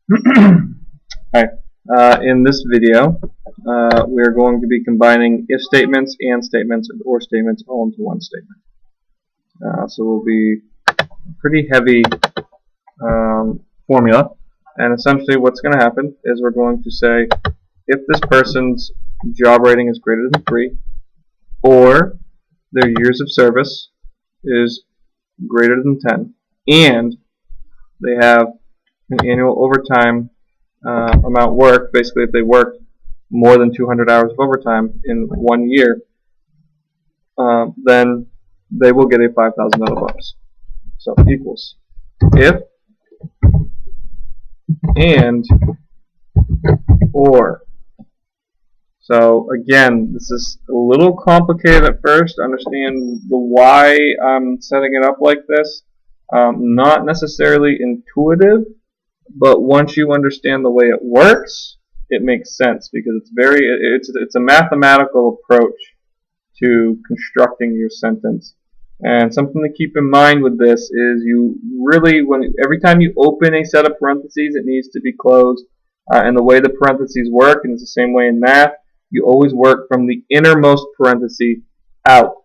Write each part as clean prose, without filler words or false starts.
Hi. In this video, we're going to be combining if statements, and statements, and or statements all into one statement. So it will be a pretty heavy formula, and essentially what's going to happen is we're going to say if this person's job rating is greater than 3, or their years of service is greater than 10, and they have an annual overtime amount worked. Basically, if they work more than 200 hours of overtime in 1 year, then they will get a $5,000 bonus. So equals if and or. So again, this is a little complicated at first to understand the why I'm setting it up like this. Not necessarily intuitive, but once you understand the way it works, it makes sense because it's a mathematical approach to constructing your sentence. And something to keep in mind with this is you really, every time you open a set of parentheses, it needs to be closed. And the way the parentheses work, and it's the same way in math, you always work from the innermost parenthesis out.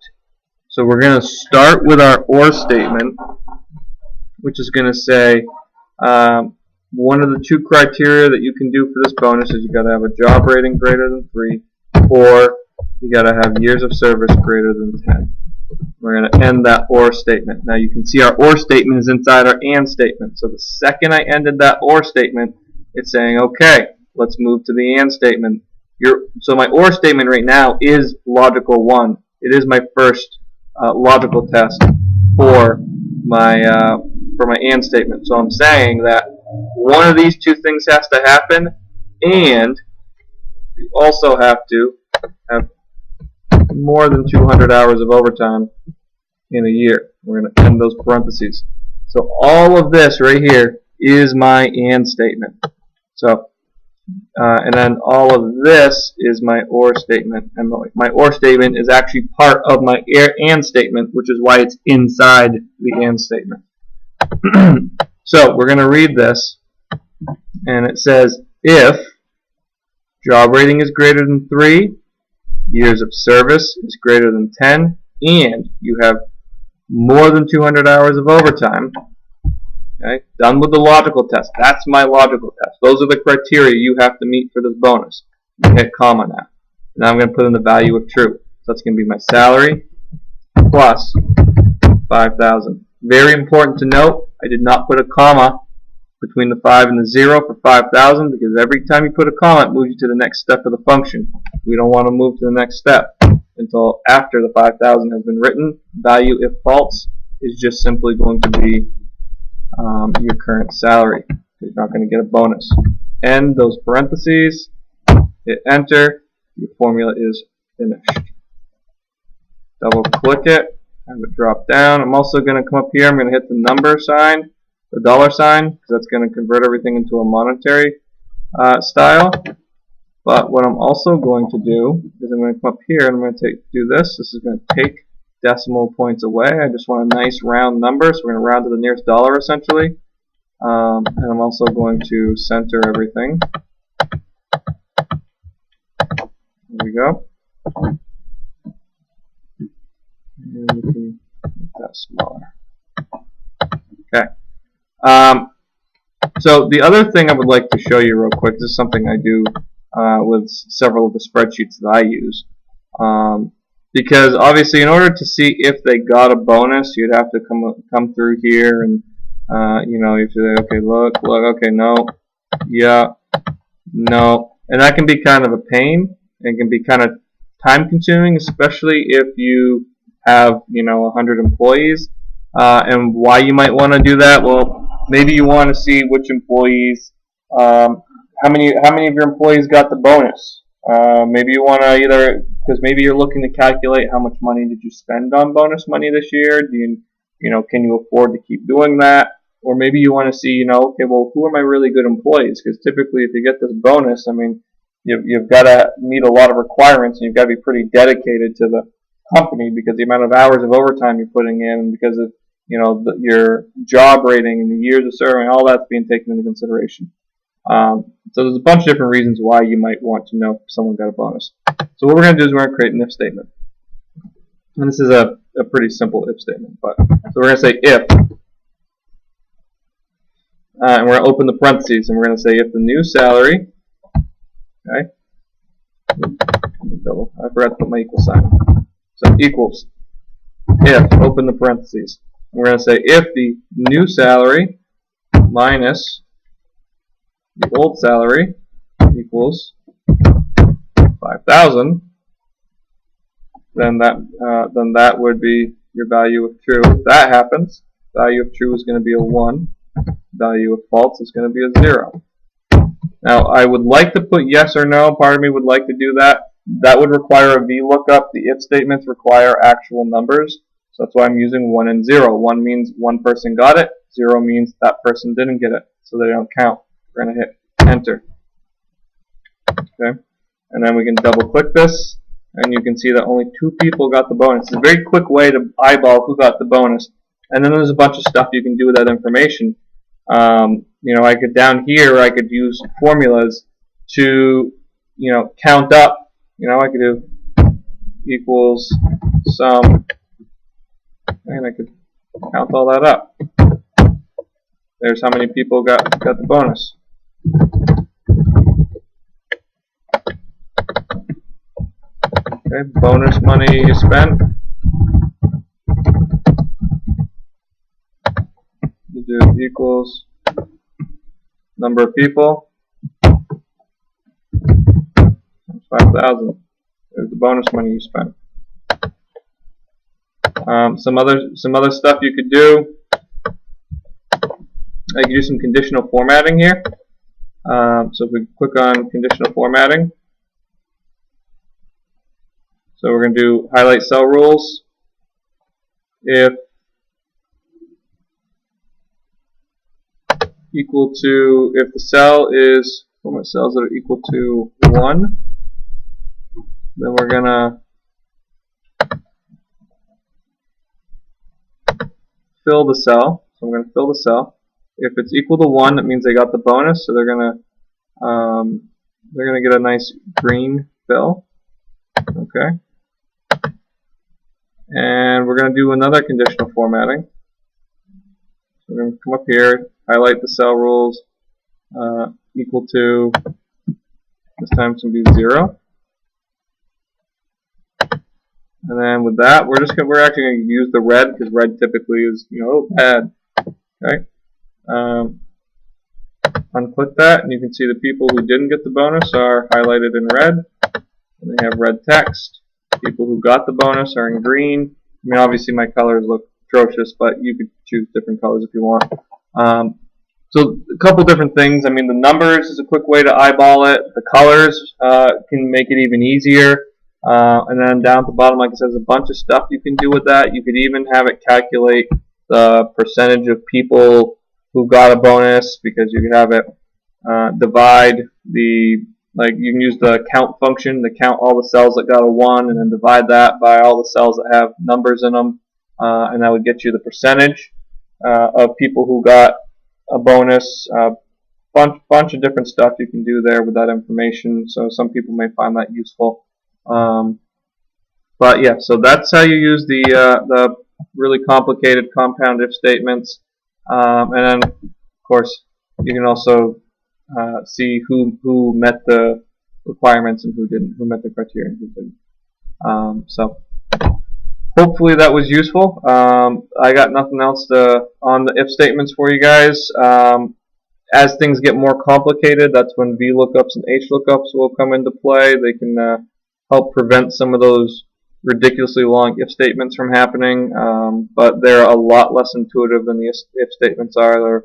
So we're going to start with our or statement, which is going to say one of the two criteria that you can do for this bonus is you got to have a job rating greater than 3, or you got to have years of service greater than 10. We're going to end that or statement. Now you can see our or statement is inside our and statement. So the second I ended that or statement, it's saying, okay, let's move to the and statement. So my or statement right now is logical 1. It is my first logical test for my and statement. So I'm saying that one of these two things has to happen, and you also have to have more than 200 hours of overtime in a year. We're going to end those parentheses. So all of this right here is my and statement. So and then all of this is my or statement, and my or statement is actually part of my and statement, which is why it's inside the and statement. So we're going to read this, and it says if job rating is greater than 3, years of service is greater than 10, and you have more than 200 hours of overtime. Okay, done with the logical test. That's my logical test. Those are the criteria you have to meet for this bonus. You hit comma now. Now I'm going to put in the value of true. So that's going to be my salary plus 5,000. Very important to note, I did not put a comma between the 5 and the 0 for 5,000 because every time you put a comma, it moves you to the next step of the function. We don't want to move to the next step until after the 5,000 has been written. Value, if false, is just simply going to be your current salary. You're not going to get a bonus. End those parentheses, hit enter, your formula is finished. Double click it, have it drop down. I'm also going to come up here, I'm going to hit the number sign, the dollar sign, because that's going to convert everything into a monetary style. But what I'm also going to do is I'm going to come up here and I'm going to do this. This is going to take decimal points away. I just want a nice round number, so we're going to round to the nearest dollar essentially. And I'm also going to center everything. There we go. And we can make that smaller. Okay. So the other thing I would like to show you real quick, this is something I do with several of the spreadsheets that I use. Because obviously in order to see if they got a bonus, you'd have to come through here and you know, you say, okay, look, okay, no, yeah, no. And that can be kind of a pain. It can be kind of time consuming, especially if you have, you know, 100 employees. And why you might want to do that? Well, maybe you want to see which employees, how many of your employees got the bonus. Maybe you want to either, because maybe you're looking to calculate how much money did you spend on bonus money this year. Do you know, can you afford to keep doing that? Or maybe you want to see, you know, okay, well, who are my really good employees? Because typically, if you get this bonus, I mean, you've got to meet a lot of requirements, and you've got to be pretty dedicated to the company because the amount of hours of overtime you're putting in, and because of, you know, your job rating and the years of serving, all that's being taken into consideration. So there's a bunch of different reasons why you might want to know if someone got a bonus. So what we're going to do is we're going to create an if statement. And this is a pretty simple if statement. So we're going to say if, and we're going to open the parentheses, and we're going to say if the new salary, okay, I forgot to put my equal sign. So equals, if, open the parentheses. We're going to say if the new salary minus the old salary equals 5,000, then that would be your value of true. If that happens, value of true is going to be a 1. Value of false is going to be a 0. Now, I would like to put yes or no. Part of me would like to do that. That would require a VLOOKUP. The if statements require actual numbers. So that's why I'm using 1 and 0. 1 means one person got it. 0 means that person didn't get it. So they don't count. We're going to hit enter. Okay. And then we can double click this. And you can see that only 2 people got the bonus. It's a very quick way to eyeball who got the bonus. And then there's a bunch of stuff you can do with that information. I could down here, I could use formulas to, count up. I could do equals sum, and I could count all that up. There's how many people got the bonus. Okay, bonus money you spent. You do equals number of people times 5,000. There's the bonus money you spent. Some other stuff you could do. I could do some conditional formatting here. So if we click on conditional formatting, so we're going to do highlight cell rules. If equal to, if the cell is, format cells that are equal to 1, then we're going to fill the cell. So I'm going to fill the cell. If it's equal to 1, that means they got the bonus, so they're going to get a nice green fill. Okay. And we're going to do another conditional formatting. So we're going to come up here, highlight the cell rules, equal to, this time it's going to be 0. And then with that, we're actually going to use the red, because red typically is, bad. Okay. Unclick that, and you can see the people who didn't get the bonus are highlighted in red, and they have red text. People who got the bonus are in green. I mean, obviously my colors look atrocious, but you could choose different colors if you want. So a couple different things. I mean, the numbers is a quick way to eyeball it. The colors can make it even easier. And then down at the bottom, like I said, there's a bunch of stuff you can do with that. You could even have it calculate the percentage of people who got a bonus, because you could have it divide the, you can use the count function to count all the cells that got a 1 and then divide that by all the cells that have numbers in them, and that would get you the percentage of people who got a bonus. Bunch of different stuff you can do there with that information, so some people may find that useful. But yeah, so that's how you use the really complicated compound if statements. And then, of course, you can also see who met the requirements and who didn't, who met the criteria and who didn't. So hopefully that was useful. I got nothing else on the if statements for you guys. As things get more complicated, that's when VLOOKUPs and HLOOKUPs will come into play. They can help prevent some of those ridiculously long if statements from happening, but they're a lot less intuitive than the if statements are. They're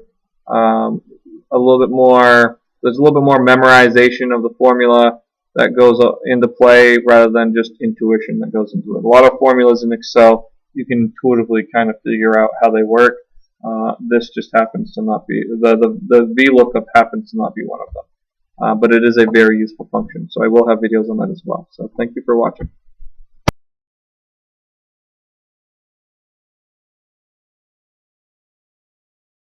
a little bit more. There's a little bit more memorization of the formula that goes into play rather than just intuition that goes into it. A lot of formulas in Excel you can intuitively kind of figure out how they work. This just happens to not be, the VLOOKUP happens to not be one of them. But it is a very useful function, so I will have videos on that as well. So thank you for watching.